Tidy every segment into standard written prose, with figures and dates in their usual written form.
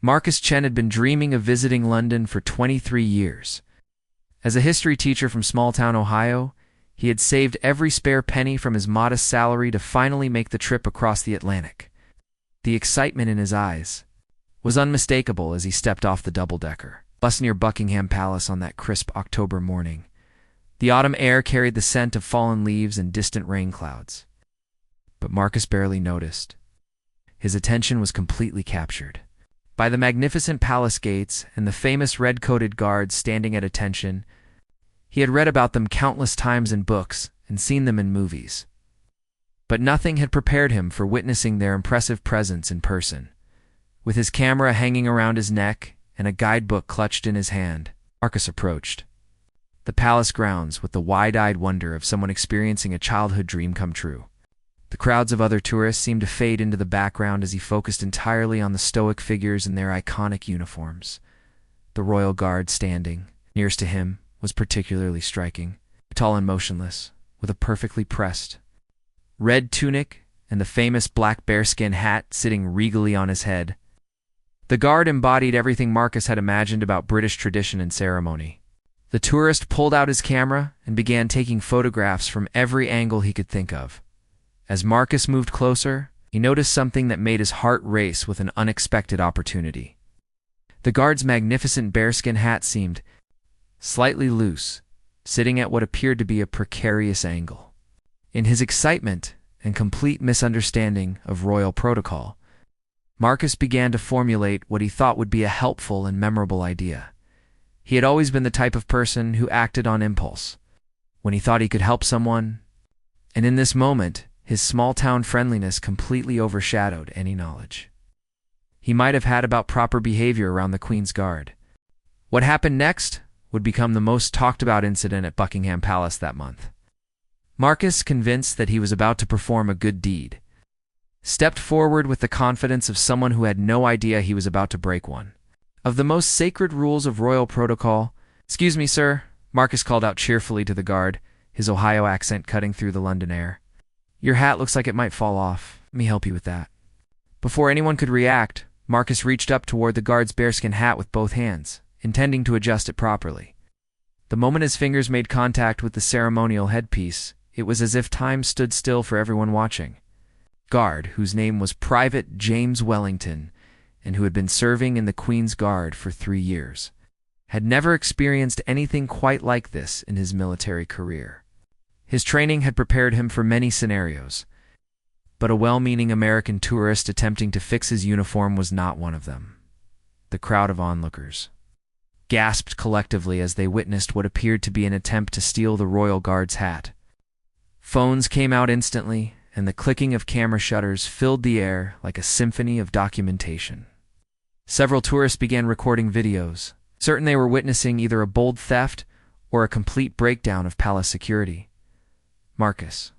Marcus Chen had been dreaming of visiting London for 23 years. As a history teacher from small-town Ohio, he had saved every spare penny from his modest salary to finally make the trip across the Atlantic. The excitement in his eyes was unmistakable as he stepped off the double-decker bus near Buckingham Palace on that crisp October morning. The autumn air carried the scent of fallen leaves and distant rain clouds. But Marcus barely noticed. His attention was completely captured by the magnificent palace gates and the famous red-coated guards standing at attention. He had read about them countless times in books and seen them in movies. But nothing had prepared him for witnessing their impressive presence in person. With his camera hanging around his neck and a guidebook clutched in his hand, Marcus approached the palace grounds with the wide-eyed wonder of someone experiencing a childhood dream come true. The crowds of other tourists seemed to fade into the background as he focused entirely on the stoic figures in their iconic uniforms. The royal guard standing nearest to him was particularly striking, tall and motionless, with a perfectly pressed red tunic and the famous black bearskin hat sitting regally on his head. The guard embodied everything Marcus had imagined about British tradition and ceremony. The tourist pulled out his camera and began taking photographs from every angle he could think of. As Marcus moved closer, he noticed something that made his heart race with an unexpected opportunity. The guard's magnificent bearskin hat seemed slightly loose, sitting at what appeared to be a precarious angle. In his excitement and complete misunderstanding of royal protocol, Marcus began to formulate what he thought would be a helpful and memorable idea. He had always been the type of person who acted on impulse when he thought he could help someone, and in this moment, his small-town friendliness completely overshadowed any knowledge he might have had about proper behavior around the Queen's Guard. What happened next would become the most talked-about incident at Buckingham Palace that month. Marcus, convinced that he was about to perform a good deed, stepped forward with the confidence of someone who had no idea he was about to break one of the most sacred rules of royal protocol. "Excuse me, sir," Marcus called out cheerfully to the guard, his Ohio accent cutting through the London air. "Your hat looks like it might fall off. Let me help you with that." Before anyone could react, Marcus reached up toward the guard's bearskin hat with both hands, intending to adjust it properly. The moment his fingers made contact with the ceremonial headpiece, it was as if time stood still for everyone watching. Guard, whose name was Private James Wellington, and who had been serving in the Queen's Guard for 3 years, had never experienced anything quite like this in his military career. His training had prepared him for many scenarios, but a well-meaning American tourist attempting to fix his uniform was not one of them. The crowd of onlookers gasped collectively as they witnessed what appeared to be an attempt to steal the Royal Guard's hat. Phones came out instantly, and the clicking of camera shutters filled the air like a symphony of documentation. Several tourists began recording videos, certain they were witnessing either a bold theft or a complete breakdown of palace security. Marcus,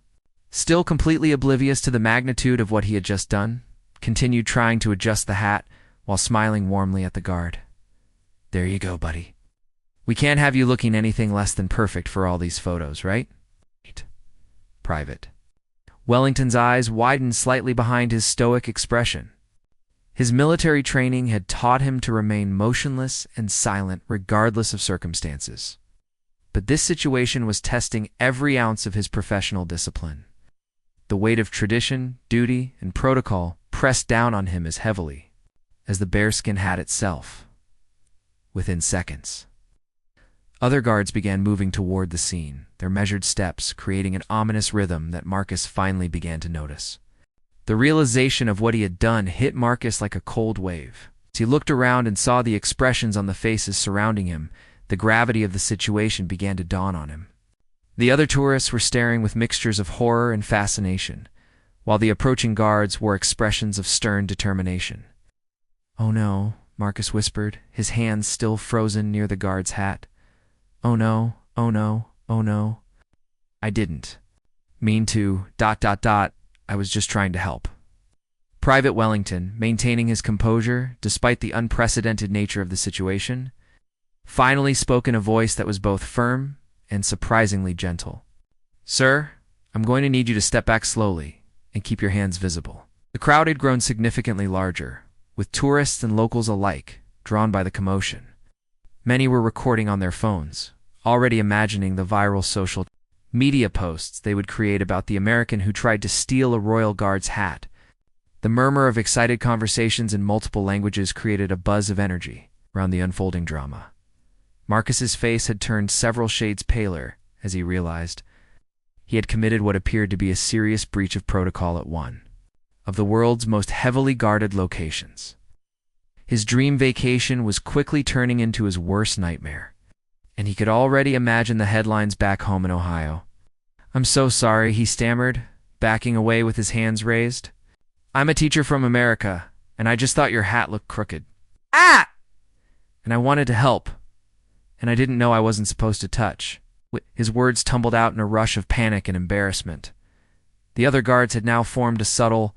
still completely oblivious to the magnitude of what he had just done, continued trying to adjust the hat while smiling warmly at the guard. "There you go, buddy. We can't have you looking anything less than perfect for all these photos, right?" Private Wellington's eyes widened slightly behind his stoic expression. His military training had taught him to remain motionless and silent regardless of circumstances. But this situation was testing every ounce of his professional discipline. The weight of tradition, duty, and protocol pressed down on him as heavily as the bearskin hat itself. Within seconds, other guards began moving toward the scene, their measured steps creating an ominous rhythm that Marcus finally began to notice. The realization of what he had done hit Marcus like a cold wave. As he looked around and saw the expressions on the faces surrounding him, the gravity of the situation began to dawn on him. The other tourists were staring with mixtures of horror and fascination, while the approaching guards wore expressions of stern determination. "Oh no," Marcus whispered, his hands still frozen near the guard's hat. "Oh no, oh no, oh no. I didn't mean to... I was just trying to help." Private Wellington, maintaining his composure despite the unprecedented nature of the situation, finally spoke in a voice that was both firm and surprisingly gentle. "Sir, I'm going to need you to step back slowly and keep your hands visible." The crowd had grown significantly larger, with tourists and locals alike drawn by the commotion. Many were recording on their phones, already imagining the viral social media posts they would create about the American who tried to steal a royal guard's hat. The murmur of excited conversations in multiple languages created a buzz of energy around the unfolding drama. Marcus's face had turned several shades paler as he realized he had committed what appeared to be a serious breach of protocol at one of the world's most heavily guarded locations. His dream vacation was quickly turning into his worst nightmare, and he could already imagine the headlines back home in Ohio. "I'm so sorry," he stammered, backing away with his hands raised. "I'm a teacher from America, and I just thought your hat looked crooked. Ah! And I wanted to help, and I didn't know I wasn't supposed to touch." His words tumbled out in a rush of panic and embarrassment. The other guards had now formed a subtle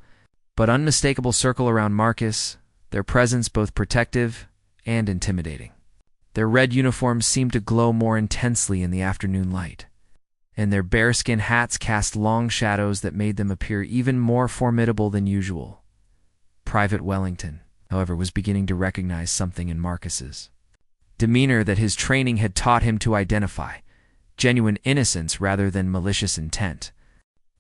but unmistakable circle around Marcus, their presence both protective and intimidating. Their red uniforms seemed to glow more intensely in the afternoon light, and their bearskin hats cast long shadows that made them appear even more formidable than usual. Private Wellington, however, was beginning to recognize something in Marcus's demeanor that his training had taught him to identify: genuine innocence rather than malicious intent.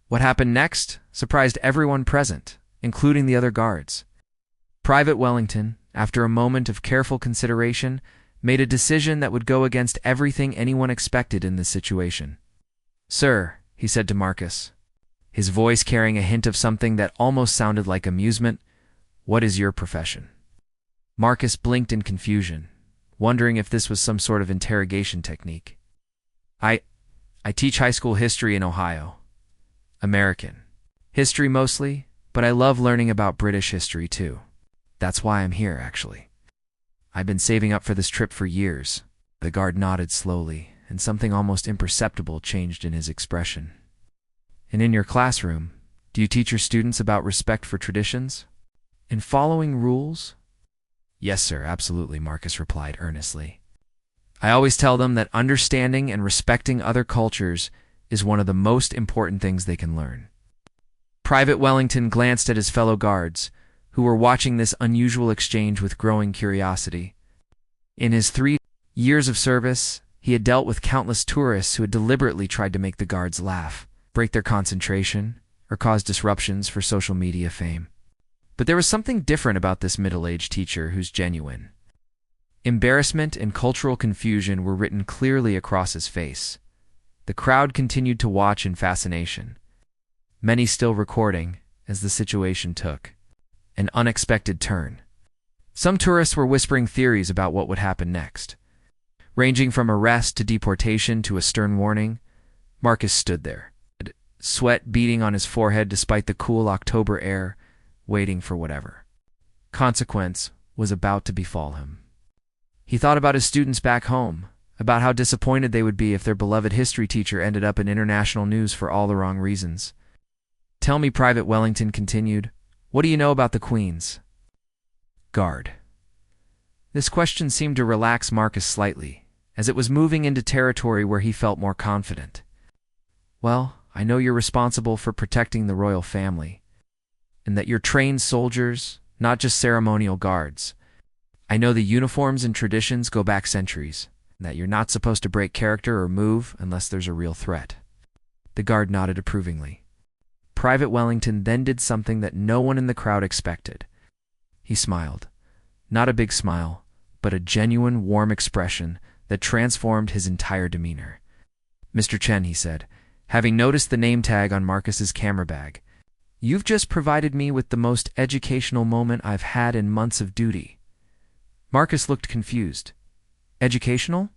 What happened next surprised everyone present, including the other guards. Private Wellington, after a moment of careful consideration, made a decision that would go against everything anyone expected in this situation. "Sir," he said to Marcus, his voice carrying a hint of something that almost sounded like amusement, "what is your profession?" Marcus blinked in confusion, wondering if this was some sort of interrogation technique. I teach high school history in Ohio. American history mostly, but I love learning about British history too. That's why I'm here, actually. I've been saving up for this trip for years." The guard nodded slowly, and something almost imperceptible changed in his expression. "And in your classroom, do you teach your students about respect for traditions and following rules?" "Yes, sir, absolutely," Marcus replied earnestly. "I always tell them that understanding and respecting other cultures is one of the most important things they can learn." Private Wellington glanced at his fellow guards, who were watching this unusual exchange with growing curiosity. In his 3 years of service, he had dealt with countless tourists who had deliberately tried to make the guards laugh, break their concentration, or cause disruptions for social media fame. But there was something different about this middle-aged teacher whose genuine embarrassment and cultural confusion were written clearly across his face. The crowd continued to watch in fascination, many still recording as the situation took an unexpected turn. Some tourists were whispering theories about what would happen next. Ranging from arrest to deportation to a stern warning, Marcus stood there, sweat beading on his forehead despite the cool October air, waiting for whatever consequence was about to befall him. He thought about his students back home, about how disappointed they would be if their beloved history teacher ended up in international news for all the wrong reasons. "Tell me," Private Wellington continued, "what do you know about the Queen's Guard?" This question seemed to relax Marcus slightly, as it was moving into territory where he felt more confident. "Well, I know you're responsible for protecting the royal family, and that you're trained soldiers, not just ceremonial guards. I know the uniforms and traditions go back centuries, and that you're not supposed to break character or move unless there's a real threat." The guard nodded approvingly. Private Wellington then did something that no one in the crowd expected. He smiled. Not a big smile, but a genuine, warm expression that transformed his entire demeanor. "Mr. Chen," he said, having noticed the name tag on Marcus's camera bag, "you've just provided me with the most educational moment I've had in months of duty." Marcus looked confused. "Educational?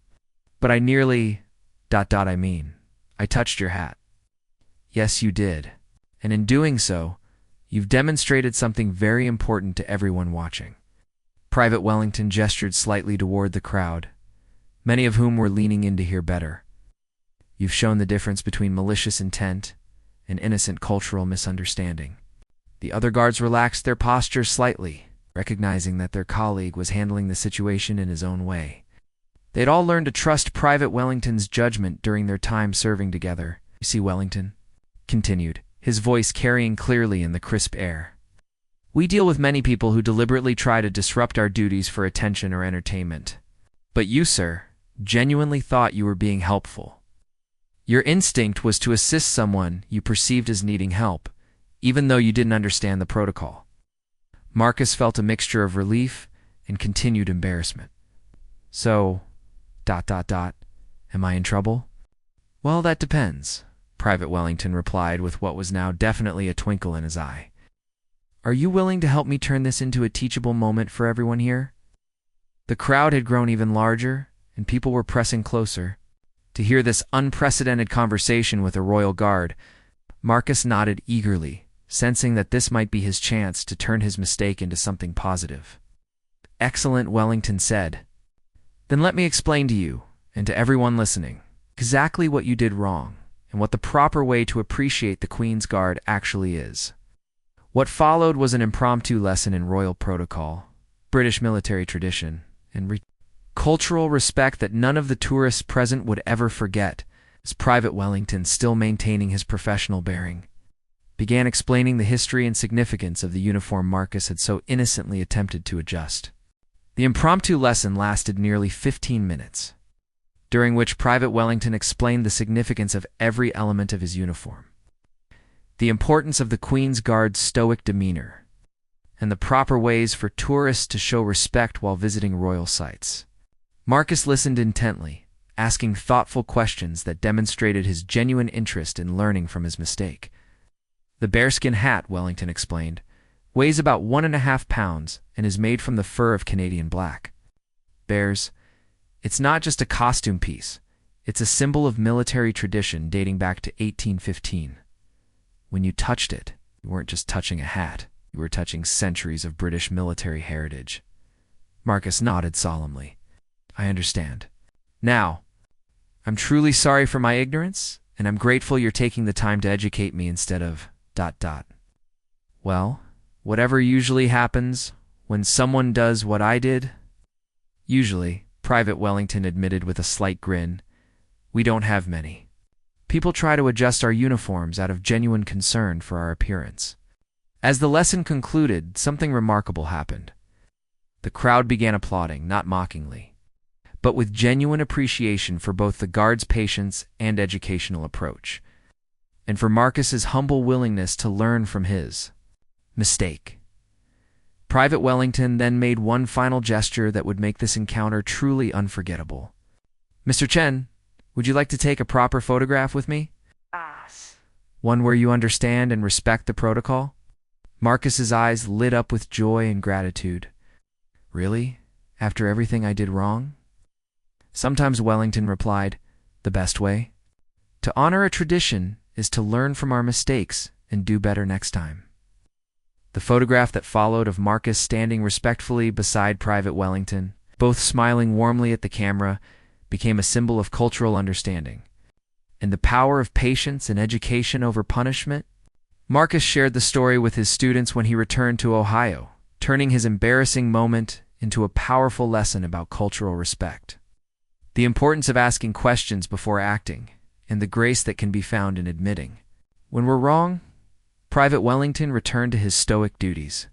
But I nearly... I mean, I touched your hat." "Yes, you did. And in doing so, you've demonstrated something very important to everyone watching." Private Wellington gestured slightly toward the crowd, many of whom were leaning in to hear better. "You've shown the difference between malicious intent and innocent cultural misunderstanding." The other guards relaxed their posture slightly, recognizing that their colleague was handling the situation in his own way. They'd all learned to trust Private Wellington's judgment during their time serving together. "You see, Wellington," continued, his voice carrying clearly in the crisp air, We deal with many people who deliberately try to disrupt our duties for attention or entertainment. But you, sir, genuinely thought you were being helpful. Your instinct was to assist someone you perceived as needing help, even though you didn't understand the protocol. Marcus felt a mixture of relief and continued embarrassment. So, ... am I in trouble? Well, that depends, Private Wellington replied with what was now definitely a twinkle in his eye. Are you willing to help me turn this into a teachable moment for everyone here? The crowd had grown even larger, and people were pressing closer. To hear this unprecedented conversation with a royal guard, Marcus nodded eagerly, sensing that this might be his chance to turn his mistake into something positive. Excellent, Wellington said. Then let me explain to you, and to everyone listening, exactly what you did wrong, and what the proper way to appreciate the Queen's Guard actually is. What followed was an impromptu lesson in royal protocol, British military tradition, and cultural respect that none of the tourists present would ever forget, as Private Wellington, still maintaining his professional bearing, began explaining the history and significance of the uniform Marcus had so innocently attempted to adjust. The impromptu lesson lasted nearly 15 minutes, during which Private Wellington explained the significance of every element of his uniform, the importance of the Queen's Guard's stoic demeanor, and the proper ways for tourists to show respect while visiting royal sites. Marcus listened intently, asking thoughtful questions that demonstrated his genuine interest in learning from his mistake. The bearskin hat, Wellington explained, weighs about 1.5 pounds and is made from the fur of Canadian black bears. It's not just a costume piece, it's a symbol of military tradition dating back to 1815. When you touched it, you weren't just touching a hat, you were touching centuries of British military heritage. Marcus nodded solemnly. I understand. Now, I'm truly sorry for my ignorance, and I'm grateful you're taking the time to educate me instead of ... Well, whatever usually happens when someone does what I did? Usually, Private Wellington admitted with a slight grin, we don't have many. People try to adjust our uniforms out of genuine concern for our appearance. As the lesson concluded, something remarkable happened. The crowd began applauding, not mockingly, but with genuine appreciation for both the guard's patience and educational approach, and for Marcus's humble willingness to learn from his mistake. Private Wellington then made one final gesture that would make this encounter truly unforgettable. Mr. Chen, would you like to take a proper photograph with me? One where you understand and respect the protocol? Marcus's eyes lit up with joy and gratitude. Really? After everything I did wrong? Sometimes, Wellington replied, the best way to honor a tradition is to learn from our mistakes and do better next time. The photograph that followed of Marcus standing respectfully beside Private Wellington, both smiling warmly at the camera, became a symbol of cultural understanding and the power of patience and education over punishment. Marcus shared the story with his students when he returned to Ohio, turning his embarrassing moment into a powerful lesson about cultural respect, the importance of asking questions before acting, and the grace that can be found in admitting when we're wrong. Private Wellington returned to his stoic duties,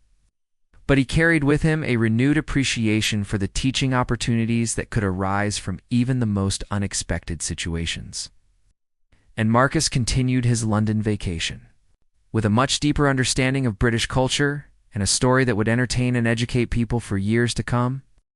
but he carried with him a renewed appreciation for the teaching opportunities that could arise from even the most unexpected situations. And Marcus continued his London vacation with a much deeper understanding of British culture and a story that would entertain and educate people for years to come.